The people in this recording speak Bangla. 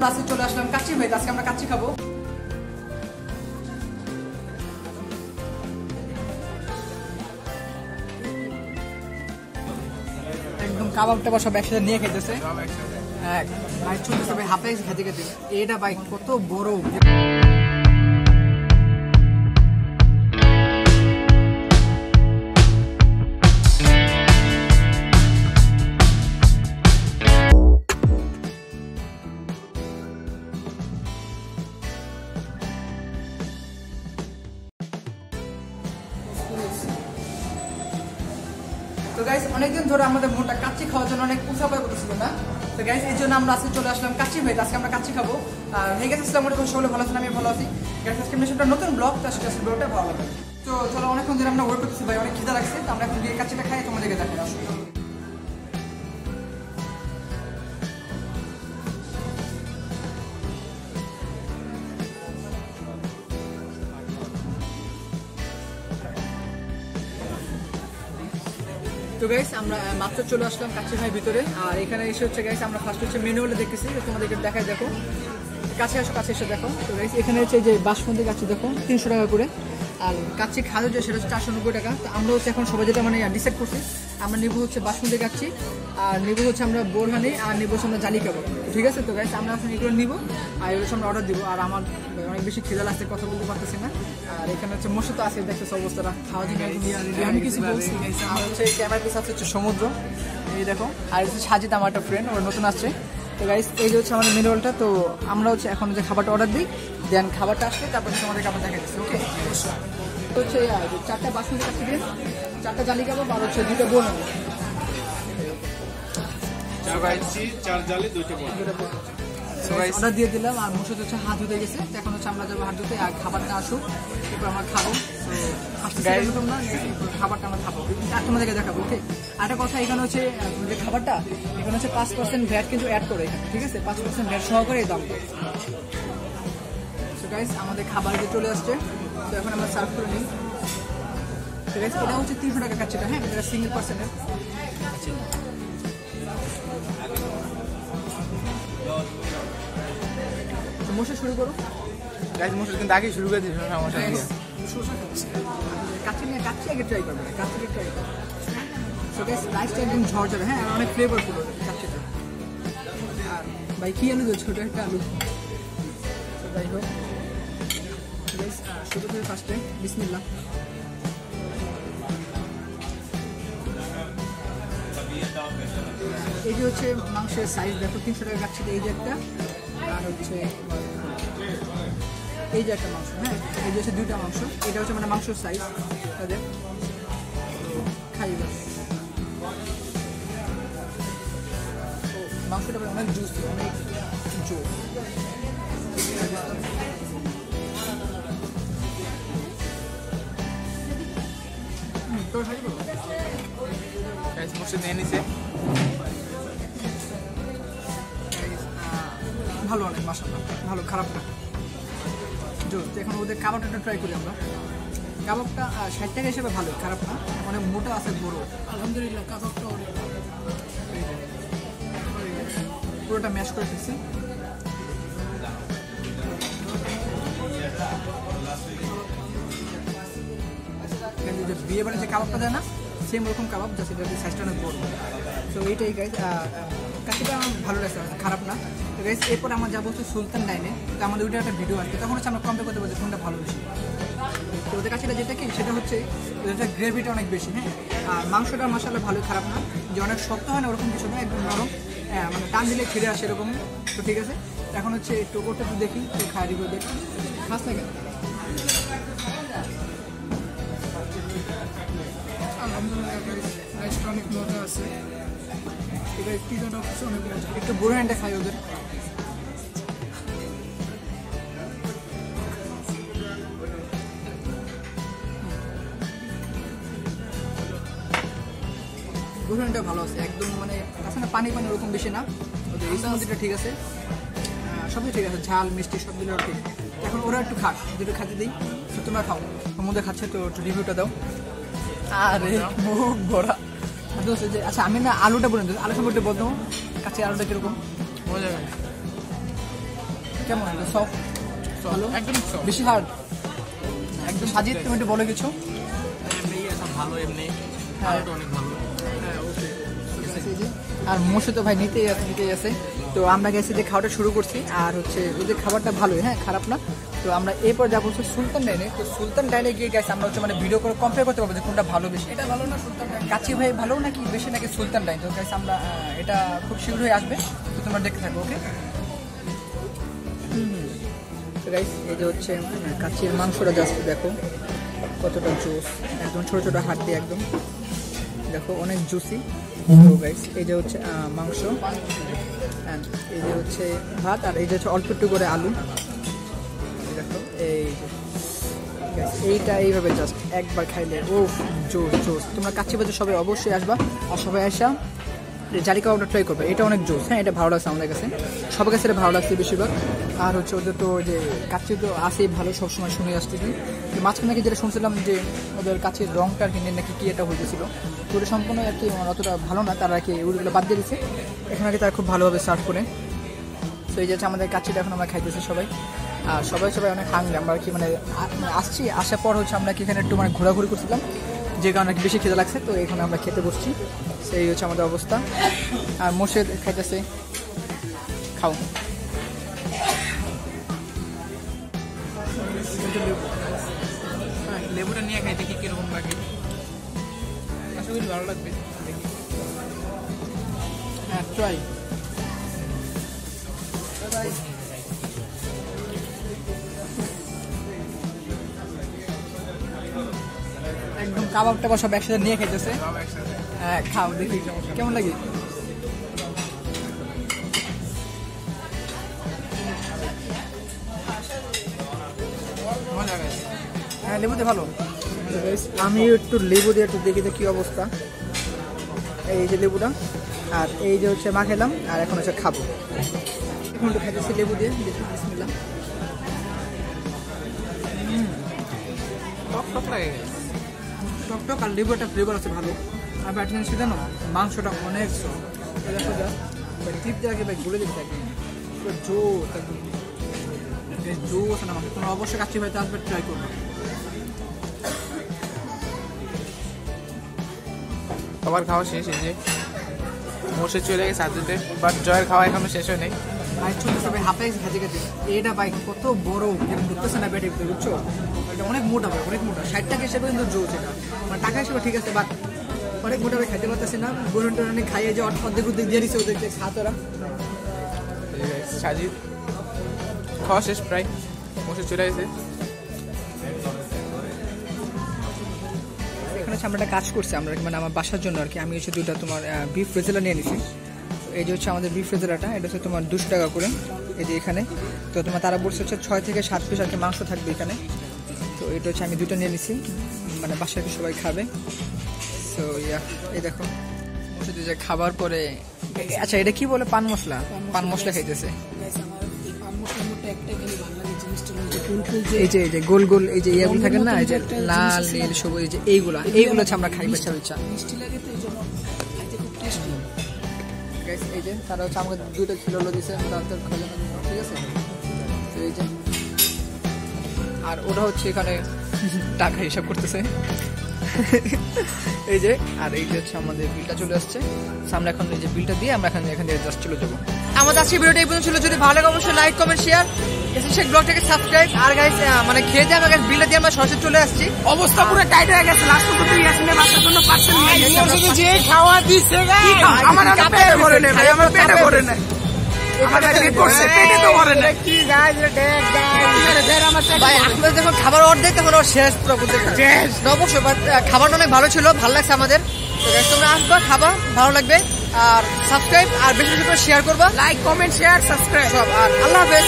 আজকে চলে আসলাম কাচ্চি ভাই, আজকে আমরা কাচ্চি খাবো। একদম কাবাব টাবাব সব একসাথে নিয়ে খেতেছে। হ্যাঁ ভাই চলতেছে ভাই, হাফে খেতে খেতে এটা ভাই কত বড়। তো গাইস অনেকদিন ধরে আমাদের মনটা কাচ্চি খাওয়ার জন্য অনেক উৎসাহ করতেছিল না। তো গাইস এই জন্য আমরা আজকে চলে আসলাম কাচ্চি ভাই, আজকে আমরা কাচ্চি খাবো। আর হয়ে গেছে মোটামুটি সকলে ভালো আছেন, আমি ভালো আছি। গাইস আজকে একটা নতুন ব্লগ, তো আজকে ব্লগটা ভালো লাগে। তো চলো অনেকক্ষণ ধরে আমরা ওয়েট করতেছি ভাই, অনেক খিদা লাগছে। তো আমরা এখন গিয়ে কাচ্চিটা খাই, তোমাদেরকে দেখাই আসলে। তো গাইস আমরা মাত্র চলে আসলাম কাচ্চি ভাই ভিতরে। আর এখানে এসে হচ্ছে গাইস আমরা ফার্স্ট হচ্ছে মেনুগুলো দেখতেছি, তোমাদেরকে দেখাই, দেখো কাছে আসো, কাছে এসে দেখো। তো গাইস এখানে হচ্ছে যে বাসমতি কাচ্চি দেখো 300 টাকা করে, আর কাচ্চি খাওয়া যে সেটা হচ্ছে 490 টাকা। তো আমরা হচ্ছে এখন সবাই যেটা মানে ডিসাইড করছি, আমরা নিবো হচ্ছে বাসমতি কাচ্চি, আর নিবো হচ্ছে আমরা বোরহানি, আর নিবো হচ্ছে আমরা জালি কাবাব। ঠিক আছে? তো গাইস আমরা এখন এগুলো নিবো, আর এগুলো আমরা অর্ডার দিব। আর আমার অনেক বেশি খিদা লাগছে, কথা বলতে পারতেছি না। আর এখানে হচ্ছে মশা তো আছে, দেখতেছে অবস্থাটা, খাওয়া জন্য আমি কিছু বলছি। আমার হচ্ছে ক্যামেরার পিছনে হচ্ছে সমুদ্র, এই দেখো। আর হচ্ছে সাজিদ আমার একটা ফ্রেন্ড, ওরা নতুন আসছে। তো গাইস এই যে হচ্ছে আমাদের মেনুটা। তো আমরা হচ্ছে এখন যে খাবারটা অর্ডার দিই, দেন খাবারটা আসলে তারপর তোমাদের খাবার দেখা দিচ্ছি। ওকে, তো হচ্ছে 4টা বাসমতি কাচ্চি দিয়ে, 4টা জালি কাবাব, আর হচ্ছে 2টা বোরহানি। অর্ডার দিয়ে দিলাম। আর মুর্শিদ হচ্ছে হাত ধুতে গেছে, এখন হচ্ছে আমরা যাবো হাত ধুতে, আর খাবারটা আসুক এরপর আমরা খাবো। তো না খাবারটা আমরা খাবো, আর তোমাদেরকে দেখাবো। ওকে, আরেকটা কথা, এখানে হচ্ছে যে খাবারটা এখানে হচ্ছে 5% ভ্যাট কিন্তু অ্যাড করে এখানে। ঠিক আছে? 5% ভ্যাট সহকারে এই দাম। তো গাইস আমাদের খাবার যে চলে আসছে, তো এখন আমরা সার্ভ করে নিই। তো গাইস এটা হচ্ছে 300 টাকা কাচ্চিটা। হ্যাঁ, এটা সিঙ্গেল পার্সেন্টের। মশা শুরু করো গাইস, মশা কিন্তু আগে শুরু করে দিয়েছিল সমস্যা নেই। কাচ্চি নিয়ে কাচ্চি আগে ট্রাই করবে, কাচ্চি ট্রাই করবে। সো গাইস রাইসটা একদম ঝড় যাবে। হ্যাঁ, আর অনেক ফ্লেভারফুল কাচ্চিটা। আর ভাই কি আলু দিও, ছোট একটা আলু। তো যাই হোক গাইস, শুরু করে ফার্স্টে বিসমিল্লাহ। এই যে হচ্ছে মাংসের সাইজ দেখো, 300 টাকা কাচ্চিটা এই যে একটা, আর হচ্ছে এই যে একটা মাংস। হ্যাঁ, এই যে হচ্ছে 2টা মাংস, এটা হচ্ছে মানে মাংসের সাইজ তাদের। খাইবে মাংসটা অনেক জুস, অনেক জোস। তোর খাইব মশলা নিয়ে নিছে, ভালো, অনেক মাশাআল্লাহ ভালো, খারাপ না, জোর। এখন ওদের কাবাবটা ট্রাই করি আমরা। কাবাবটা 60 টাকা হিসেবে ভালো, খারাপ না, অনেক মোটা আছে, বড়। আলহামদুলিল্লাহ কাবাবটা পুরোটা ম্যাশ করে ফেলছি। যে বিয়ে বাড়ি যে কাবাবটা দেয় না, সেম ওরকম কাবাব, যা সেটা সাইজটা অনেক বড়। তো এইটাই গাইজ, কাচ্চিটা আমার ভালো লাগছে, খারাপ না। তো গাইজ এরপর আমরা যাবো হচ্ছে সুলতান ডাইনে। তো আমাদের ওইটা একটা ভিডিও আসবে, তখন হচ্ছে আমরা কম্পেয়ার করতে পারবো কোনটা ভালো বেশি। তো ওদের কাছে যেটা কি সেটা হচ্ছে ওদের গ্রেভিটা অনেক বেশি। হ্যাঁ, আর মাংসটা মাশাআল্লাহ ভালো, খারাপ না, যে অনেক শক্ত হয় না ওরকম কিছু না, একদম নরম। হ্যাঁ, মানে টান দিলে ছিঁড়ে আসে এরকম। তো ঠিক আছে, এখন হচ্ছে টোকরটা একটু দেখি, তো খাই দিব, দেখি খাস না কেন। আলহামদুলিল্লাহ অনেক মজা আছে, এটা পিজাটা হচ্ছে অনেক মজা। একটু বোরহানিটা খাই ওদের। বোরহানিটা ভালো আছে, একদম মানে আছে না পানি পানি ওরকম বেশি না। ওদের ইসলামতিটা ঠিক আছে, সবই ঠিক আছে, ঝাল মিষ্টি সবগুলো ঠিক। এখন ওরা একটু খাক, যেটা খাতে দিই। তো তোমরা খাও, ওর মধ্যে খাচ্ছে, তো একটু রিভিউটা দাও। আরে মুখ ভরা। আচ্ছা আমি না আলুটা বলে আলু সম্পর্কে বলতো, কাছে আলুটা কিরকম মজা। কেমন সফট? ভালো, একদম বেশি হার্ড একদম। সাজিদ তুমি একটু বলো কিছু। ভালো এমনি, অনেক ভালো। আর মোশো তো ভাই নিতেই আছে। তো আমরা গেছি যে খাওয়াটা শুরু করছি, আর হচ্ছে ওদের খাবারটা ভালোই, হ্যাঁ খারাপ না। তো আমরা এরপর যাবো হচ্ছে সুলতান ডাইনে। তো সুলতান ডাইনে গিয়ে গেছি আমরা হচ্ছে মানে ভিডিও করে কম্পেয়ার করতে পারবো যে কোনটা ভালো বেশি। এটা ভালো না সুলতান ডাইন, কাছে ভাই ভালো নাকি বেশি নাকি সুলতান ডাইন। তো গেছি আমরা এটা খুব শীঘ্রই আসবে, তো তোমরা দেখতে থাকো। ওকে তো গাইস এই যে হচ্ছে কাচ্চির মাংসটা জাস্ট দেখো কতটা জুস, একদম ছোট ছোট হাত দিয়ে একদম দেখো অনেক জুসি। তো গাইস এই যে হচ্ছে মাংস, অ্যান্ড এই যে হচ্ছে ভাত, আর এই যে হচ্ছে অল্প একটু করে আলু। দেখো এই যে এইটা এইভাবে জাস্ট একবার খাইলে ও জোস জোস। তোমরা কাচ্চি বাজার সবাই অবশ্যই আসবা, আর সবাই আসা জালি কাবাবটা ট্রাই করবে, এটা অনেক জোস। হ্যাঁ এটা ভালো লাগছে আমাদের কাছে, সবার কাছে এটা ভালো লাগছে বেশিরভাগ। আর হচ্ছে ওদের তো যে কাচ্চি তো আসেই ভালো, সবসময় শুনে আসতেছি। মাঝখানে নাকি যেটা শুনছিলাম যে ওদের কাছের রংটা কিনে নাকি কি এটা হয়েছিল, তো ওটা সম্পূর্ণ আর কি অতটা ভালো না, তারা আর কি ওগুলো বাদ দিয়ে দিচ্ছে। এখন আর কি তারা খুব ভালোভাবে সার্ভ করে। তো এই যে আমাদের কাচ্চিটা এখন আমরা খাইতেছি সবাই, আর সবাই অনেক হাঙ্গি। আমরা আর কি মানে আসছি, আসার পর হচ্ছে আমরা কি এখানে একটু মানে ঘোরাঘুরি করছিলাম, যে কারণে বেশি খেতে লাগছে। তো এখানে আমরা খেতে বসছি, সেই হচ্ছে আমাদের অবস্থা। আর মোর্শেদ খাইতেছে, খাও। লেবুটা নিয়ে খাই দেখি কিরকম লাগে, আশা করি ভালো লাগবে। হ্যাঁ ট্রাই। একদম কাবাব টাবাব সব একসাথে নিয়ে খাইতেছে। হ্যাঁ খাও দেখি কেমন লাগে। হ্যাঁ লেবু দিয়ে ভালো। আমি একটু লেবু দিয়ে একটু দেখি যে কি অবস্থা। এই যে লেবুটা, আর এই যে হচ্ছে মা খেলাম, আর এখন হচ্ছে খাবো। এখন একটু খাইতেছি লেবু দিয়ে, দেখি বিসমিল্লাহ। টক আর লেবু একটা ফ্লেভার আছে ভালো। আর ব্যাট জিনিস জানো, মাংসটা অনেক টিপ দিয়ে আগে ভাই ঘুরে দিতে থাকে, জোস একদম জোস না। তোমরা অবশ্যই কাচ্চি ভাইতে আসবে, ট্রাই করবে। সবার খাওয়া শেষ, এই যে মোর্শেদ চলে গেছে সাথে, বাট জয়ের খাওয়া এখনো শেষ হয় নাই। ভাই ছোট সবাই হাতে খাতে খাতে এটা ভাই কত বড় ঢুকতেছে না পেটে, বুঝছো? এটা অনেক মোটা ভাই, অনেক মোটা। 60 টাকা হিসেবে কিন্তু জোস এটা, মানে টাকা হিসেবে ঠিক আছে, বাট অনেক মোটা ভাই খাইতে পারতেছি না। বোরন টোরনে খাইয়ে যে অর্ধেক দিয়ে দিচ্ছে ওদেরকে, খা তোরা। সাজিদ খাওয়া শেষ প্রায়, মোর্শেদ চলে গেছে। এখানে আমরা একটা কাজ করছি, আমরা মানে আমার বাসার জন্য আর কি। আমি হচ্ছে দুটো তোমার বিফ রেজালা নিয়ে নিছি। এই যে হচ্ছে আমাদের বিফ রেজালাটা, এটা হচ্ছে তোমার 200 টাকা করে। এই যে এখানে তো তোমার তারা বলছে হচ্ছে 6 থেকে 7 পিস আর কি মাংস থাকবে এখানে। তো এটা হচ্ছে আমি দুটো নিয়ে নিছি, মানে বাসায় সবাই খাবে। তো এই দেখো যে খাবার পরে, আচ্ছা এটা কি বলে, পান মশলা খাইতেছে। এই যে গোল গোল এই যে ইয়াগুলো থাকে না, এই যে লাল নীল সবুজ, এই যে এইগুলো হচ্ছে আমরা খাই বেচা। এই যে তারা হচ্ছে আমাকে দুটো কিলো দিয়েছে, ঠিক আছে। তো এই যে আর ওরা হচ্ছে এখানে টাকা হিসাব করতেছে। এই যে আর এই যে হচ্ছে আমাদের বিলটা চলে আসছে সামনে। এখন এই যে বিলটা দিয়ে আমরা এখান থেকে জাস্ট চলে যাবো। আমাদের আজকে ভিডিওটা এই পর্যন্ত ছিল। যদি ভালো লাগে অবশ্যই লাইক কমেন্ট শেয়ার, শেখ ব্লগটাকে সাবস্ক্রাইব। আর গাইস মানে খেয়ে দিয়ে আমরা বিলটা দিয়ে আমরা সরাসরি চলে আসছি। অবস্থা পুরো টাইট হয়ে গেছে, লাস্ট পর্যন্ত ইয়াসিনের বাসার জন্য পার্সেল নিয়ে গেছে। যে খাওয়া দিছে আমার পেটে ভরে নেই ভাই, আমার পেটে ভরে নেই। খাবার অর্ধেক তখন শেষ পুরো অবশ্যই। খাবারটা অনেক ভালো ছিল, ভালো লাগছে আমাদের। তোমরা আসবা, খাবা, ভালো লাগবে। আর সাবস্ক্রাইব আর বেশি বেশি করে শেয়ার করবা, লাইক কমেন্ট শেয়ার সাবস্ক্রাইব। আর আল্লাহ হাফেজ।